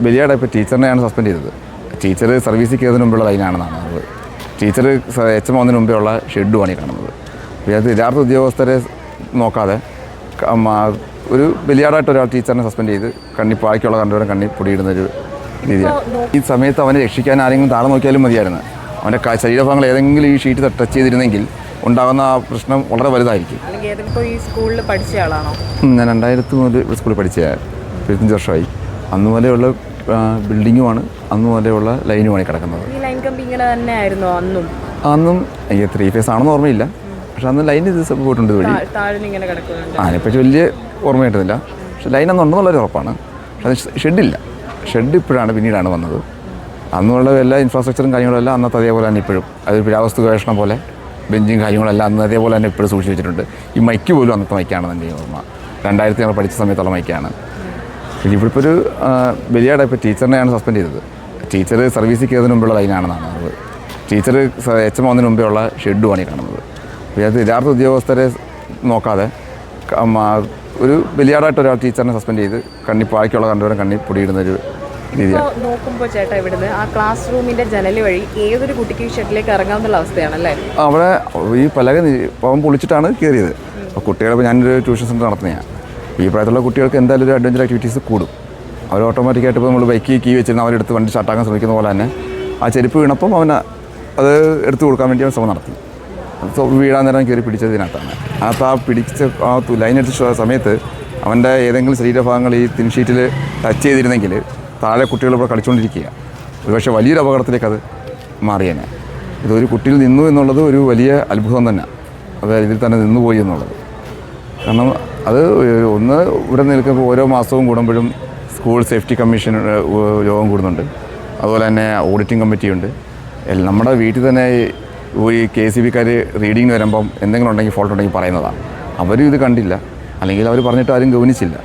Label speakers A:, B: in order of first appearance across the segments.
A: ബലിയാടെ ഇപ്പോൾ ടീച്ചറിനെയാണ് സസ്പെൻഡ് ചെയ്തത്. ടീച്ചർ സർവീസിൽ കയറുന്നതിന് മുമ്പുള്ള ലൈനാണെന്നാണ് അത്. ടീച്ചർ HM വന്നതിന് മുമ്പേ ഉള്ള ഷെഡുമാണ് ഈ കാണുന്നത്. അത് യഥാർത്ഥ ഉദ്യോഗസ്ഥരെ നോക്കാതെ ഒരു ബലിയാടായിട്ട് ഒരാൾ ടീച്ചറിനെ സസ്പെൻഡ് ചെയ്ത് ബാക്കിയുള്ള കണ്ടുവരെ കണ്ണി പൊടിയിടുന്നൊരു രീതിയാണ്. ഈ സമയത്ത് അവനെ രക്ഷിക്കാൻ ആരെങ്കിലും താഴെ നോക്കിയാലും മതിയായിരുന്നു. അവൻ്റെ ശരീരഭാഗങ്ങൾ ഏതെങ്കിലും ഈ ഷീറ്റ് ടച്ച് ചെയ്തിരുന്നെങ്കിൽ ഉണ്ടാകുന്ന ആ പ്രശ്നം വളരെ വലുതായിരിക്കും. ഞാൻ 2000 മുതൽ സ്കൂളിൽ പഠിച്ച 25 വർഷമായി. അന്ന് മുതലുള്ള ബിൽഡിങ്ങുമാണ്, അന്ന് മുതലുള്ള ലൈനുമാണ് കിടക്കുന്നത്. അന്നും എനിക്ക് 3 ഫേസ് ആണെന്ന് ഓർമ്മയില്ല, പക്ഷെ അന്ന് ലൈൻ ഇത് പോയിട്ടുണ്ട് വഴി. അതിനെപ്പറ്റി വലിയ ഓർമ്മ കിട്ടുന്നില്ല, പക്ഷെ ലൈനൊന്നും ഉണ്ടെന്നുള്ളൊരു ഉറപ്പാണ്. പക്ഷെ അത് ഷെഡില്ല. ഷെഡ് ഇപ്പോഴാണ് പിന്നീടാണ് വന്നത്. അന്നുള്ള എല്ലാ ഇൻഫ്രാസ്ട്രക്ചറും കാര്യങ്ങളെല്ലാം അന്നത്തെ അതേപോലെ തന്നെ ഇപ്പോഴും അതൊരു പുരാവസ്തു ഗവേഷണം പോലെ ബെഞ്ചും കാര്യങ്ങളെല്ലാം അന്ന് അതേപോലെ തന്നെ ഇപ്പോഴും സൂക്ഷിച്ച് വെച്ചിട്ടുണ്ട്. ഈ മൈക്ക് പോലും അന്നത്തെ മൈക്കാണെന്ന് എൻ്റെ ഓർമ്മ. 2000 ഞങ്ങൾ പഠിച്ച സമയത്തുള്ള മൈക്കാണ്. പിന്നെ ഇപ്പോൾ ഒരു ബലിയാടെ ഇപ്പോൾ ടീച്ചറിനെയാണ് സസ്പെൻഡ് ചെയ്തത്. ടീച്ചർ സർവീസിൽ കയറുന്നതിന് മുമ്പുള്ള ലൈനാണെന്നാണ് അത്. ടീച്ചർ HM വന്നതിന് മുമ്പേ ഉള്ള ഷെഡുമാണ് ഈ കാണുന്നത്. അത് യഥാർത്ഥ ഉദ്യോഗസ്ഥരെ നോക്കാതെ ഒരു ബലിയാടായിട്ട് ഒരാൾ ടീച്ചറിനെ സസ്പെൻഡ് ചെയ്ത് ബാക്കിയുള്ള കണ്ടുവരെ കണ്ണി പൊടിയിടുന്നൊരു രീതിയാണ്.
B: നോക്കുമ്പോൾ ചേട്ടാ ഇവിടുന്ന് ആ ക്ലാസ് റൂമിൻ്റെ ജനൽ വഴി ഏതൊരു കുട്ടിക്ക് ഷെഡിലേക്ക് ഇറങ്ങാവുന്ന അവസ്ഥയാണല്ലേ?
A: അവിടെ ഈ പലക പവൻ പൊളിച്ചിട്ടാണ് കയറിയത്. അപ്പോൾ കുട്ടികളെ ഞാനൊരു ട്യൂഷൻ സെൻ്റർ നടത്തുന്നതാണ്. ഈ പ്രായത്തിലുള്ള കുട്ടികൾക്ക് എന്തായാലും ഒരു അഡ്വഞ്ചർ ആക്ടിവിറ്റീസ് കൂടും. അവർ ഓട്ടോമാറ്റിക്കായിട്ട് ഇപ്പോൾ നമ്മൾ ബൈക്ക് കീ വെച്ചിരുന്ന അവരെടുത്ത് വണ്ടി സ്റ്റാർട്ടാക്കാൻ ശ്രമിക്കുന്ന പോലെ തന്നെ ആ ചെരുപ്പ് വീണപ്പം അവന് അത് എടുത്തു കൊടുക്കാൻ വേണ്ടി അവൻ ശ്രമം നടത്തി. വീഴാൻ നേരം കയറി പിടിച്ചതിനകത്താണ്. ആ പിടിച്ച ആ ലൈൻ അടിച്ച സമയത്ത് അവൻ്റെ ഏതെങ്കിലും ശരീരഭാഗങ്ങൾ ഈ തിൻ ഷീറ്റിൽ ടച്ച് ചെയ്തിരുന്നെങ്കിൽ താഴെ കുട്ടികൾ ഇവിടെ കളിച്ചുകൊണ്ടിരിക്കുക. ഒരുപക്ഷെ വലിയൊരു അപകടത്തിലേക്ക് അത് മാറിയേനെ. ഇതൊരു കുട്ടിയിൽ നിന്നു എന്നുള്ളത് ഒരു വലിയ അത്ഭുതം തന്നെ. അത് ഇതിൽ തന്നെ നിന്നുപോയി എന്നുള്ളത്. കാരണം അത് ഒന്ന് ഇവിടെ നിൽക്കുമ്പോൾ ഓരോ മാസവും കൂടുമ്പോഴും സ്കൂൾ സേഫ്റ്റി കമ്മീഷൻ യോഗം കൂടുന്നുണ്ട്. അതുപോലെ തന്നെ ഓഡിറ്റിംഗ് കമ്മിറ്റിയുണ്ട്. നമ്മുടെ വീട്ടിൽ തന്നെ ഈ KCBക്കാർ റീഡിങ്ങിന് വരുമ്പം എന്തെങ്കിലും ഉണ്ടെങ്കിൽ ഫോൾട്ട് ഉണ്ടെങ്കിൽ പറയുന്നതാണ്. അവരും ഇത് കണ്ടില്ല, അല്ലെങ്കിൽ അവർ പറഞ്ഞിട്ട് ആരും ഗൗനിച്ചില്ല.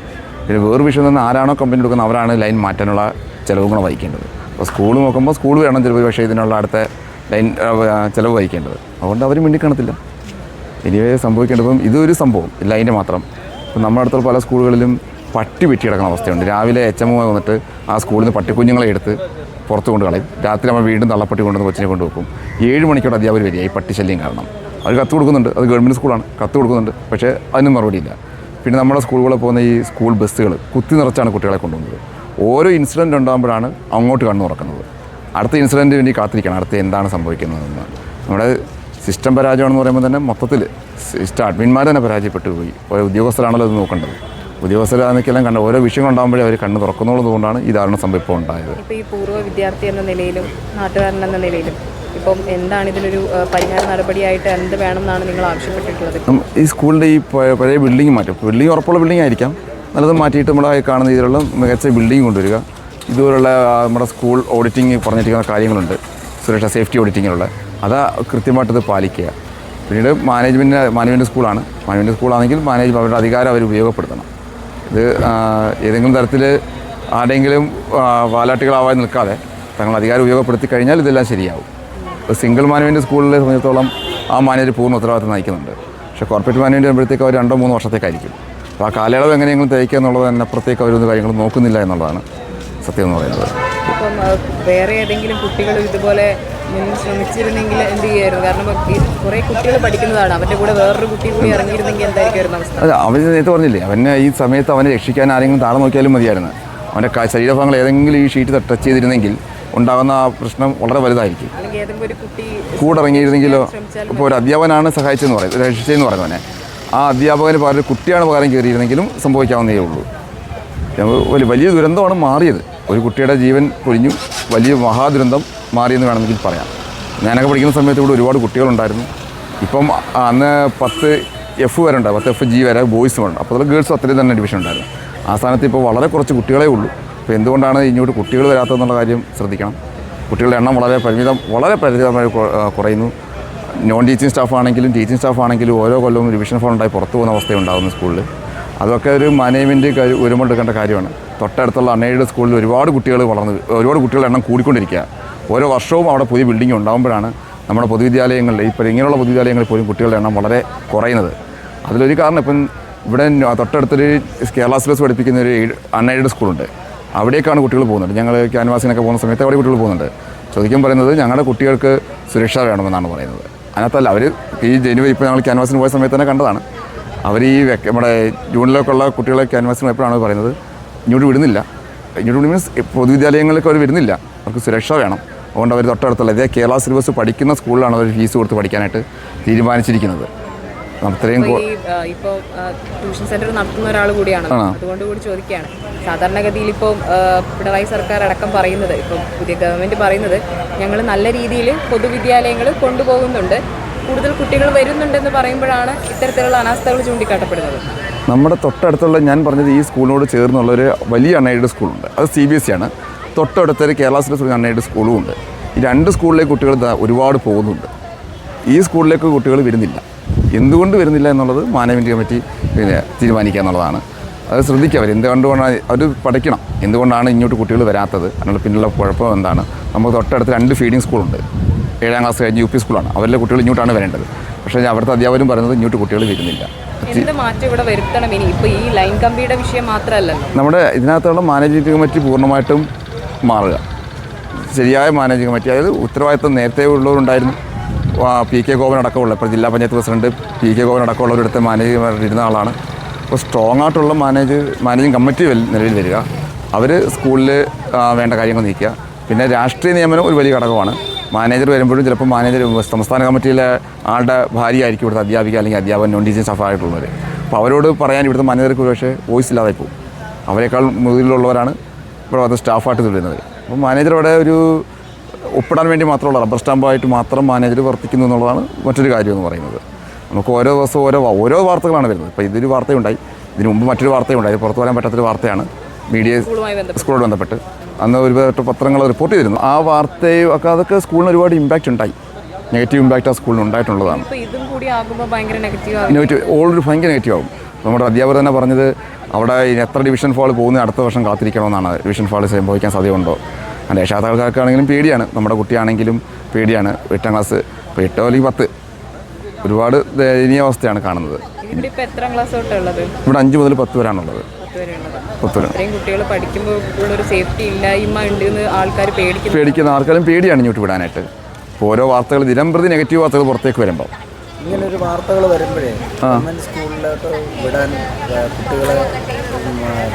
A: പിന്നെ വേറൊരു വിഷയം തന്നെ ആരാണോ കമ്പനി എടുക്കുന്നത് അവരാണ് ലൈൻ മാറ്റാനുള്ള ചിലവുകൾ വഹിക്കേണ്ടത്. അപ്പോൾ സ്കൂൾ നോക്കുമ്പോൾ സ്കൂൾ വേണം ചിലപ്പോൾ, പക്ഷേ ഇതിനുള്ള അടുത്ത ലൈൻ ചിലവ് വഹിക്കേണ്ടത്. അതുകൊണ്ട് അവർ മിണ്ടിക്കാണത്തില്ല. ഇനിവേ സംഭവിക്കേണ്ടതും ഇതൊരു സംഭവം ഇല്ല അതിൻ്റെ മാത്രം. ഇപ്പം നമ്മുടെ അടുത്തുള്ള പല സ്കൂളുകളിലും പട്ടി വെട്ടി കിടക്കുന്ന അവസ്ഥയുണ്ട്. രാവിലെ HM വന്നിട്ട് ആ സ്കൂളിൽ നിന്ന് പട്ടിക്കുഞ്ഞുങ്ങളെ എടുത്ത് പുറത്ത് കൊണ്ട് കളയും. രാത്രി നമ്മൾ വീണ്ടും തള്ളപ്പട്ടി കൊണ്ടുവന്ന് കൊച്ചിനെ കൊണ്ട് വെക്കും. 7 മണിക്കൂടെ അധ്യാപകർ വരിക ഈ പട്ടി ശല്യം കാരണം. അവർ കത്ത് കൊടുക്കുന്നുണ്ട്, അത് ഗവൺമെൻറ് സ്കൂളാണ്, കത്ത് കൊടുക്കുന്നുണ്ട്, പക്ഷേ അതിനും മറുപടിയില്ല. പിന്നെ നമ്മുടെ സ്കൂളുകളിൽ പോകുന്ന ഈ സ്കൂൾ ബസ്സുകൾ കുത്തി നിറച്ചാണ് കുട്ടികളെ കൊണ്ടുപോകുന്നത്. ഓരോ ഇൻസിഡൻറ്റ് ഉണ്ടാകുമ്പോഴാണ് അങ്ങോട്ട് കണ്ണു തുറക്കുന്നത്. അടുത്ത ഇൻസിഡൻറ്റ് വേണ്ടി കാത്തിരിക്കണം, അടുത്ത് എന്താണ് സംഭവിക്കുന്നതെന്ന്. നമ്മുടെ സിസ്റ്റം പരാജയമാണെന്ന് പറയുമ്പോൾ തന്നെ മൊത്തത്തിൽ അഡ്മിന്മാർ തന്നെ പരാജയപ്പെട്ടു പോയി. ഓരോ ഉദ്യോഗസ്ഥരാണല്ലോ അത് നോക്കേണ്ടത്. ഉദ്യോഗസ്ഥരാണെന്നെല്ലാം കണ്ട ഓരോ വിഷയങ്ങളുണ്ടാകുമ്പോഴേ അവർ കണ്ണ് തുറക്കുന്നുള്ളതുകൊണ്ടാണ് ഈ ദാരുണ സംഭവം ഇപ്പോൾ ഉണ്ടായത്.
B: ഇപ്പോൾ ഈ പൂർവ്വ വിദ്യാർത്ഥി എന്ന നിലയിലും നാട്ടുകാരൻ എന്ന നിലയിലും ഇപ്പം എന്താണ് ഇതിനൊരു പരിഹാര നടപടിയായിട്ട് എന്ത് വേണം എന്നാണ് നിങ്ങൾ ആവശ്യപ്പെട്ടിട്ടുള്ളത്?
A: ഈ സ്കൂളിൻ്റെ ഈ പഴയ ബിൽഡിംഗ് മാറ്റും. ബിൽഡിംഗ് ഉറപ്പുള്ള ബിൽഡിംഗ് ആയിരിക്കാം, നല്ലത് മാറ്റിയിട്ട് നമ്മളെ കാണുന്ന രീതിയിലുള്ള മികച്ച ബിൽഡിംഗ് കൊണ്ടുവരിക. ഇതുപോലുള്ള നമ്മുടെ സ്കൂൾ ഓഡിറ്റിംഗ് പറഞ്ഞിരിക്കുന്ന കാര്യങ്ങളുണ്ട്, സുരക്ഷാ സേഫ്റ്റി ഓഡിറ്റിങ്ങിലുള്ള, അത് കൃത്യമായിട്ടത് പാലിക്കുക. പിന്നീട് മാനേജ്മെൻറ്റ് സ്കൂളാണ്. മാനേജ്മെൻറ്റ് സ്കൂളാണെങ്കിൽ അവരുടെ അധികാരം അവർ ഉപയോഗപ്പെടുത്തണം. ഇത് ഏതെങ്കിലും തരത്തിൽ ആരെങ്കിലും വാലാട്ടികളാവാൻ നിൽക്കാതെ തങ്ങൾ അധികാരം ഉപയോഗപ്പെടുത്തി കഴിഞ്ഞാൽ ഇതെല്ലാം ശരിയാവും. സിംഗിൾ മാനേജ്മെൻറ്റ് സ്കൂളിലെ സംബന്ധിച്ചിടത്തോളം ആ മാനേജർ പൂർണ്ണ ഉത്തരവാദിത്തം നയിക്കുന്നുണ്ട്. പക്ഷേ കോർപ്പറേറ്റ് മാനേജ്മെൻറ്റ് വരുമ്പോഴത്തേക്ക് അവർ 2-3 വർഷത്തേക്കായിരിക്കും. അപ്പോൾ ആ കാലയളവ് എങ്ങനെയെങ്കിലും തയ്ക്കുക എന്നുള്ളത് തന്നെ അപ്പുറത്തേക്ക് അവരൊന്നും കാര്യങ്ങൾ നോക്കുന്നില്ല എന്നുള്ളതാണ് സത്യം എന്ന് പറയുന്നത്.
B: ഇപ്പം വേറെ ഏതെങ്കിലും കുട്ടികൾ ഇതുപോലെ ശ്രമിച്ചിരുന്നെങ്കിൽ എന്ത് ചെയ്യുമായിരുന്നു? കാരണം കുറേ കുട്ടികൾ പഠിക്കുന്നതാണ്, അവൻ്റെ കൂടെ വേറൊരു കുട്ടി കൂടി ഇറങ്ങിയിരുന്നെങ്കിൽ എന്തായിരിക്കും അവസ്ഥ?
A: അതെ, അവൻ നേരത്തെ പറഞ്ഞില്ലേ, അവന് ഈ സമയത്ത് അവനെ രക്ഷിക്കാൻ ആരെങ്കിലും താഴെ നോക്കിയാലും മതിയായിരുന്നു. അവൻ്റെ ശരീരഭാഗങ്ങൾ ഏതെങ്കിലും ഈ ഷീറ്റ് ടച്ച് ചെയ്തിരുന്നെങ്കിൽ ഉണ്ടാകുന്ന ആ പ്രശ്നം വളരെ വലുതായിരിക്കും. കൂടെ ഇറങ്ങിയിരുന്നെങ്കിലോ, ഇപ്പോൾ ഒരു അധ്യാപകനാണ് സഹായിച്ചതെന്ന് പറയുന്നത്, രക്ഷിച്ചതെന്ന് പറയുന്നവനെ, ആ അധ്യാപകന് പകരം കുട്ടിയാണ് പകരം കയറിയിരുന്നെങ്കിലും സംഭവിക്കാവുന്നതേ ഉള്ളൂ. വലിയ ദുരന്തമാണ് മാറിയത്. ഒരു കുട്ടിയുടെ ജീവൻ പൊലിഞ്ഞു, വലിയ മഹാദുരന്തം മാറിയെന്ന് വേണമെങ്കിൽ പറയാം. ഞാനൊക്കെ പഠിക്കുന്ന സമയത്ത് ഇവിടെ ഒരുപാട് കുട്ടികളുണ്ടായിരുന്നു. ഇപ്പം അന്ന് 10F വരെ ഉണ്ട്, 10FG വരെ ബോയ്സും ഉണ്ട്. അപ്പോൾ ഗേൾസും അത്രയും തന്നെ ഡിവിഷൻ ഉണ്ടായിരുന്നു. ആ സ്ഥാനത്ത് ഇപ്പോൾ വളരെ കുറച്ച് കുട്ടികളേ ഉള്ളൂ. അപ്പോൾ എന്തുകൊണ്ടാണ് ഇങ്ങോട്ട് കുട്ടികൾ വരാത്തതെന്നുള്ള കാര്യം ശ്രദ്ധിക്കണം. കുട്ടികളുടെ എണ്ണം വളരെ പരിമിതമായി കുറയുന്നു. നോൺ ടീച്ചിങ് സ്റ്റാഫാണെങ്കിലും ടീച്ചിങ് സ്റ്റാഫാണെങ്കിലും ഓരോ കൊല്ലവും ഡിവിഷൻ 4 ഉണ്ടായി പുറത്തു പോകുന്ന അവസ്ഥയുണ്ടാകുന്നു സ്കൂളിൽ. അതൊക്കെ ഒരു മാനേജ്മെൻറ്റ് ഒരുമെടുക്കേണ്ട കാര്യമാണ്. തൊട്ടടുത്തുള്ള അൺഎയ്ഡഡ് സ്കൂളിൽ ഒരുപാട് കുട്ടികളുടെ എണ്ണം കൂടിക്കൊണ്ടിരിക്കുക. ഓരോ വർഷവും അവിടെ പുതിയ ബിൽഡിംഗ് ഉണ്ടാകുമ്പോഴാണ് നമ്മുടെ പൊതുവിദ്യാലയങ്ങളിൽ ഇപ്പോൾ ഇങ്ങനെയുള്ള പൊതുവിദ്യാലയങ്ങളിൽ പോലും കുട്ടികളുടെ എണ്ണം വളരെ കുറയുന്നത്. അതിലൊരു കാരണം ഇപ്പം ഇവിടെ തൊട്ടടുത്തൊരു കേരള സിലബസ് പഠിപ്പിക്കുന്ന ഒരു അൺഎയ്ഡഡ് സ്കൂളുണ്ട്. അവിടേക്കാണ് കുട്ടികൾ പോകുന്നത്. ഞങ്ങൾ ക്യാൻവാസിനൊക്കെ പോകുന്ന സമയത്ത് അവിടെ കുട്ടികൾ പോകുന്നുണ്ട്. ചോദിക്കാൻ പറയുന്നത് ഞങ്ങളുടെ കുട്ടികൾക്ക് സുരക്ഷ വേണമെന്നാണ് പറയുന്നത്. അതിനകത്തല്ല, അവർ ഈ ജനുവരി ഇപ്പോൾ ഞങ്ങൾ ക്യാൻവാസിന് പോയ സമയത്ത് തന്നെ കണ്ടതാണ്. അവർ ഈ നമ്മുടെ ജൂണിലേക്കുള്ള കുട്ടികളെ ക്യാൻവാസിന് പോയപ്പോഴാണ് പറയുന്നത് ഇങ്ങോട്ട് വിടുന്നില്ല. ഇങ്ങോട്ട് മീൻസ് പൊതുവിദ്യാലയങ്ങളിലേക്ക് അവർ വരുന്നില്ല, അവർക്ക് സുരക്ഷ വേണം. അതുകൊണ്ട് അവർ തൊട്ടടുത്തുള്ള ഇതേ കേരള സിലബസ് പഠിക്കുന്ന സ്കൂളിലാണ് അവർ ഫീസ് കൊടുത്ത് പഠിക്കാനായിട്ട് തീരുമാനിച്ചിരിക്കുന്നത്. അത്രയും
B: ഇപ്പോൾ ട്യൂഷൻ സെന്റർ നടത്തുന്ന ഒരാൾ കൂടിയാണ്, അതുകൊണ്ട് കൂടി ചോദിക്കുകയാണ്. സാധാരണഗതിയിൽ ഇപ്പോൾ പിണറായി സർക്കാർ അടക്കം പറയുന്നത്, ഇപ്പം പുതിയ ഗവൺമെൻറ് പറയുന്നത് ഞങ്ങൾ നല്ല രീതിയിൽ പൊതുവിദ്യാലയങ്ങൾ കൊണ്ടുപോകുന്നുണ്ട്, കൂടുതൽ കുട്ടികൾ വരുന്നുണ്ടെന്ന് പറയുമ്പോഴാണ് ഇത്തരത്തിലുള്ള അനാസ്ഥകൾ ചൂണ്ടിക്കാട്ടപ്പെടുന്നത്.
A: നമ്മുടെ തൊട്ടടുത്തുള്ള ഞാൻ പറഞ്ഞത് ഈ സ്കൂളിനോട് ചേർന്നുള്ള ഒരു വലിയ അൺഎയ്ഡഡ് സ്കൂളുണ്ട്. അത് CBSE ആണ്. തൊട്ടടുത്തൊരു കേരള സിലബസ് അൺഎയ്ഡഡ് സ്കൂളും ഉണ്ട്. ഈ 2 സ്കൂളിലേക്ക് കുട്ടികൾ ഒരുപാട് പോകുന്നുണ്ട്. ഈ സ്കൂളിലേക്ക് കുട്ടികൾ വരുന്നില്ല. എന്തുകൊണ്ട് വരുന്നില്ല എന്നുള്ളത് മാനേജ്മെൻറ്റ് കമ്മിറ്റി തീരുമാനിക്കുക എന്നുള്ളതാണ്. അത് ശ്രദ്ധിക്കുക. അവർ എന്തുകൊണ്ടാണ് അവർ പഠിക്കണം, എന്തുകൊണ്ടാണ് ഇങ്ങോട്ട് കുട്ടികൾ വരാത്തത്, അതിനുള്ള പിന്നുള്ള കുഴപ്പം എന്താണ്. നമുക്ക് തൊട്ടടുത്ത് 2 ഫീഡിംഗ് സ്കൂളുണ്ട്. 7ാം ക്ലാസ് കഴിഞ്ഞ് UP സ്കൂളാണ്. അവരിലെ കുട്ടികൾ ഇങ്ങോട്ടാണ് വരേണ്ടത്. പക്ഷേ അവിടുത്തെ അധ്യാപകരും പറയുന്നത് ഇങ്ങോട്ട് കുട്ടികൾ വരുന്നില്ല.
B: എന്ത് മാറ്റം ഇവിടെ വരുത്തണം ഇനി? ഇപ്പോൾ ഈ ലൈൻ കമ്പിയുടെ വിഷയം മാത്രമല്ല, നമ്മുടെ
A: ഇതിനകത്തുള്ള മാനേജ്മെൻറ്റ് കമ്മിറ്റി പൂർണ്ണമായിട്ടും മാറുക. ശരിയായ മാനേജിംഗ് കമ്മിറ്റി, അതായത് ഉത്തരവാദിത്തം നേരത്തെ ഉള്ളവരുണ്ടായിരുന്നു. PK ഗോപൻ അടക്കമുള്ള, ഇപ്പോൾ ജില്ലാ പഞ്ചായത്ത് പ്രസിഡന്റ് PK ഗോപൻ അടക്കമുള്ളവരെടുത്ത് മാനേജ് ഇരുന്ന ആളാണ്. അപ്പോൾ സ്ട്രോങ് ആയിട്ടുള്ള മാനേജിംഗ് കമ്മിറ്റി നിലവിൽ വരിക. അവർ സ്കൂളിൽ വേണ്ട കാര്യങ്ങൾ നീക്കുക. പിന്നെ രാഷ്ട്രീയ നിയമനം ഒരു വലിയ ഘടകമാണ്. മാനേജർ വരുമ്പോഴും ചിലപ്പോൾ മാനേജർ സംസ്ഥാന കമ്മിറ്റിയിലെ ആളുടെ ഭാര്യയായിരിക്കും ഇവിടുത്തെ അധ്യാപിക അല്ലെങ്കിൽ അധ്യാപകൻ നോൺ ടീച്ചിങ് സ്റ്റാഫായിട്ടുള്ളവർ. അപ്പോൾ അവരോട് പറയാൻ ഇവിടുത്തെ മാനേജർക്ക് പക്ഷേ വോയിസ് ഇല്ലാതെ പോകും. അവരെക്കാൾ മുതിലുള്ളവരാണ് ഇവിടെ വന്ന് സ്റ്റാഫായിട്ട് തുടരുന്നത്. അപ്പോൾ മാനേജർ അവിടെ ഒരു ഒപ്പിടാൻ വേണ്ടി മാത്രമുള്ള റബ്ബർ സ്റ്റാമ്പായിട്ട് മാത്രം മാനേജർ വർത്തിക്കുന്നു എന്നുള്ളതാണ് മറ്റൊരു കാര്യം എന്ന് പറയുന്നത്. നമുക്ക് ഓരോ ദിവസവും ഓരോ വാർത്തകളാണ് വരുന്നത്. ഇപ്പോൾ ഇതൊരു വാർത്തയുണ്ടായി, ഇതിന് മുമ്പ് മറ്റൊരു വാർത്തയുണ്ടായി. പുറത്തു വരാൻ പറ്റാത്തൊരു വാർത്തയാണ് മീഡിയ സ്കൂളോട് ബന്ധപ്പെട്ട് അന്ന് ഒരുപാട് പത്രങ്ങൾ റിപ്പോർട്ട് ചെയ്തിരുന്നു. ആ വാർത്തയും ഒക്കെ അതൊക്കെ സ്കൂളിന് ഒരുപാട് ഇമ്പാക്റ്റ് ഉണ്ടായി. നെഗറ്റീവ് ഇമ്പാക്റ്റ് ആ സ്കൂളിന് ഉണ്ടായിട്ടുള്ളതാണ്. നെഗറ്റീവ് ഓൾറെഡി ഭയങ്കര നെഗറ്റീവ് ആകും. നമ്മുടെ അധ്യാപകർ തന്നെ പറഞ്ഞത് അവിടെ എത്ര ഡിവിഷൻ ഫാൾ പോകുന്ന അടുത്ത വർഷം കാത്തിരിക്കണമെന്നാണ്. ഡിവിഷൻ ഫാൾ സംഭവിക്കാൻ സാധ്യതയുണ്ടോ? എൻ്റെ രക്ഷാകർത്താക്കൾക്കാണെങ്കിലും പേടിയാണ്, നമ്മുടെ കുട്ടിയാണെങ്കിലും പേടിയാണ്. 8ാം ക്ലാസ്, ഇപ്പോൾ 8 അല്ലെങ്കിൽ 10 ഒരുപാട് ദയനീയ അവസ്ഥയാണ് കാണുന്നത്. ഇവിടെ 5 മുതൽ 10 വരെയാണുള്ളത്. 10 വരെ
B: കുട്ടികൾ പഠിക്കുമ്പോൾ ഒരു സേഫ്റ്റി ഇല്ലായ്മ ഉണ്ടെന്ന് ആൾക്കാർ
A: പേടിക്കുന്ന ആൾക്കാരും പേടിയാണ് ഇങ്ങോട്ട് വിടാനായിട്ട്. ഓരോ വാർത്തകൾ ദിനംപ്രതി നെഗറ്റീവ് വാർത്തകൾ പുറത്തേക്ക് വരുമ്പോൾ
C: ഇങ്ങനൊരു വാർത്തകൾ വരുമ്പോഴേ ഗവൺമെൻറ് സ്കൂളിലോട്ട് വിടാൻ കുട്ടികളെ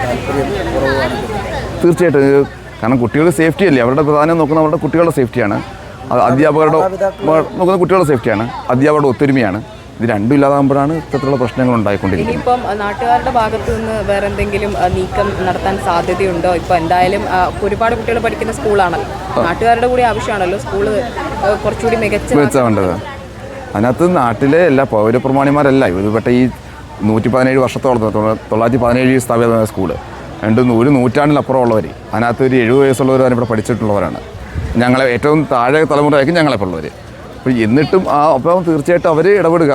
C: താല്പര്യം കുറവാണ്.
A: തീർച്ചയായിട്ടും. കാരണം കുട്ടികളുടെ സേഫ്റ്റി അല്ലേ അവരുടെ പ്രധാനം നോക്കുന്നത്. അവരുടെ കുട്ടികളുടെ സേഫ്റ്റിയാണ്, അത് അധ്യാപകരുടെ നോക്കുന്ന കുട്ടികളുടെ സേഫ്റ്റിയാണ്, അധ്യാപകരുടെ ഒത്തൊരുമയാണ്. ഇത് രണ്ടും ഇല്ലാതാകുമ്പോഴാണ് ഇത്തരത്തിലുള്ള പ്രശ്നങ്ങൾ ഉണ്ടായിക്കൊണ്ടിരിക്കുന്നത്.
B: ഇപ്പം നാട്ടുകാരുടെ ഭാഗത്തു നിന്ന് വേറെ എന്തെങ്കിലും നീക്കം നടത്താൻ സാധ്യതയുണ്ടോ? ഇപ്പോൾ എന്തായാലും ഒരുപാട് കുട്ടികൾ പഠിക്കുന്ന സ്കൂളാണല്ലോ, നാട്ടുകാരുടെ കൂടി ആവശ്യമാണല്ലോ സ്കൂള് കുറച്ചുകൂടി
A: മികച്ചവേണ്ടത്. അതിനകത്ത് നാട്ടിലെ എല്ലാ പൗരപ്രമാണിമാരല്ല ഇതുപെട്ട ഈ 117 വർഷത്തോളം 917 സ്ഥാപിതമായ സ്കൂള്, ഒരു നൂറ്റാണ്ടിലപ്പുറം ഉള്ളവർ, അതിനകത്ത് ഒരു 70 വയസ്സുള്ളവർ ഇവിടെ പഠിച്ചിട്ടുള്ളവരാണ്. ഞങ്ങളെ ഏറ്റവും താഴെ തലമുറയായിരിക്കും ഞങ്ങളെപ്പോഴുള്ളവർ. അപ്പോൾ എന്നിട്ടും അപ്പം തീർച്ചയായിട്ടും അവർ ഇടപെടുക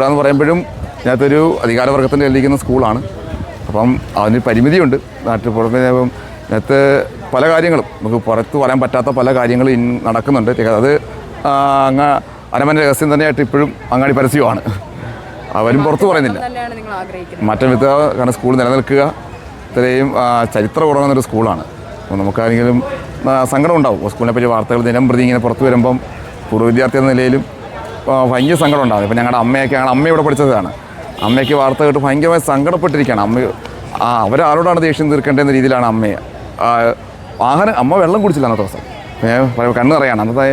A: എന്ന് പറയുമ്പോഴും ഇതിനകത്തൊരു അധികാരവർഗത്തിൻ്റെ ഇരിക്കുന്ന സ്കൂളാണ്. അപ്പം അതിന് പരിമിതിയുണ്ട്. നാട്ടിൽ പുറമേ ഇതിനകത്ത് പല കാര്യങ്ങളും നമുക്ക് പുറത്ത് പറയാൻ പറ്റാത്ത പല കാര്യങ്ങളും നടക്കുന്നുണ്ട്. അത് അരമന രഹസ്യം തന്നെയായിട്ട് ഇപ്പോഴും അങ്ങാടി പരസ്യമാണ്. അവരും പുറത്ത് പറയുന്നില്ല. മറ്റൊരു വിധ കാരണം സ്കൂൾ നിലനിൽക്കുക ഇത്രയും ചരിത്രം ഉറങ്ങുന്നൊരു സ്കൂളാണ്. അപ്പോൾ നമുക്കാരെങ്കിലും സങ്കടം ഉണ്ടാവും. സ്കൂളിനെ പറ്റി വാർത്തകൾ ദിനം പ്രതി ഇങ്ങനെ പുറത്ത് വരുമ്പം പൂർവ്വ വിദ്യാർത്ഥി എന്ന നിലയിലും ഭയങ്കര സങ്കടം ഉണ്ടാകും. ഇപ്പോൾ ഞങ്ങളുടെ അമ്മ ഇവിടെ പഠിച്ചതാണ്. അമ്മയ്ക്ക് വാർത്ത കേട്ട് ഭയങ്കരമായി സങ്കടപ്പെട്ടിരിക്കുകയാണ്. അവരാരോടാണ് ദേഷ്യം തീർക്കേണ്ടെന്ന രീതിയിലാണ് അമ്മ വെള്ളം കുടിച്ചില്ല അന്നത്തെ ദിവസം. കണ്ണ് നിറയാണ്. അന്നത്തെ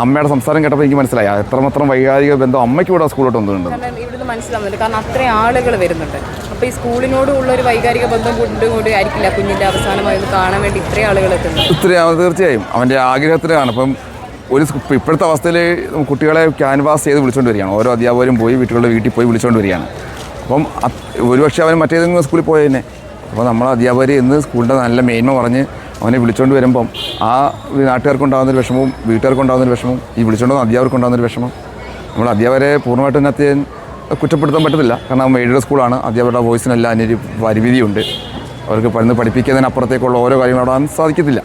A: അമ്മയുടെ സംസാരം കേട്ടപ്പോൾ എനിക്ക് മനസ്സിലായി എത്രമാത്രം വൈകാരിക ബന്ധം അമ്മയ്ക്ക് ഇവിടെ സ്കൂളിലോട്ട് വന്നിട്ടുണ്ട്.
B: ഇവിടുന്ന് മനസ്സിലാവുന്നുണ്ട്. കാരണം അത്രയും ആളുകൾ വരുന്നുണ്ട്. അപ്പോൾ ഈ സ്കൂളിനോടുള്ള ഒരു വൈകാരിക ബന്ധം കൊണ്ടുകൂടി ആയിരിക്കില്ല കുഞ്ഞിൻ്റെ അവസാനമായി കാണാൻ വേണ്ടി ഇത്രയും ആളുകൾ എത്തുന്നത്.
A: തീർച്ചയായും അവൻ്റെ ആഗ്രഹത്തിനാണ്. അപ്പം ഇപ്പോഴത്തെ അവസ്ഥയിൽ കുട്ടികളെ ക്യാൻവാസ് ചെയ്ത് വിളിച്ചുകൊണ്ട് വരികയാണ്. ഓരോ അധ്യാപകരും പോയി വീട്ടിൽ പോയി വിളിച്ചുകൊണ്ട് വരികയാണ്. അപ്പം ഒരുപക്ഷെ അവൻ മറ്റേതെങ്കിലും സ്കൂളിൽ പോയതന്നെ. അപ്പോൾ നമ്മൾ അധ്യാപകർ ഇന്ന് സ്കൂളിൻ്റെ നല്ല മേന്മ പറഞ്ഞ് അവനെ വിളിച്ചുകൊണ്ട് വരുമ്പം നാട്ടുകാർക്കുണ്ടാകുന്നൊരു വിഷമവും വീട്ടുകാർക്കുണ്ടാകുന്നൊരു വിഷമവും ഈ വിളിച്ചുകൊണ്ടുവന്ന അധ്യാപകർക്കുണ്ടാകുന്നൊരു വിഷമം. നമ്മൾ അധ്യാപകരെ പൂർണ്ണമായിട്ടും ഇതിനകത്ത് കുറ്റപ്പെടുത്താൻ പറ്റത്തില്ല. കാരണം എയ്ഡഡ് സ്കൂളാണ്. അധ്യാപകരുടെ വോയിസിനെല്ലാം അതിനൊരു പരിമിതിയുണ്ട്. അവർക്ക് പഠിപ്പിക്കുന്നതിനപ്പുറത്തേക്കുള്ള ഓരോ കാര്യങ്ങളും അവിടെ സാധിക്കത്തില്ല.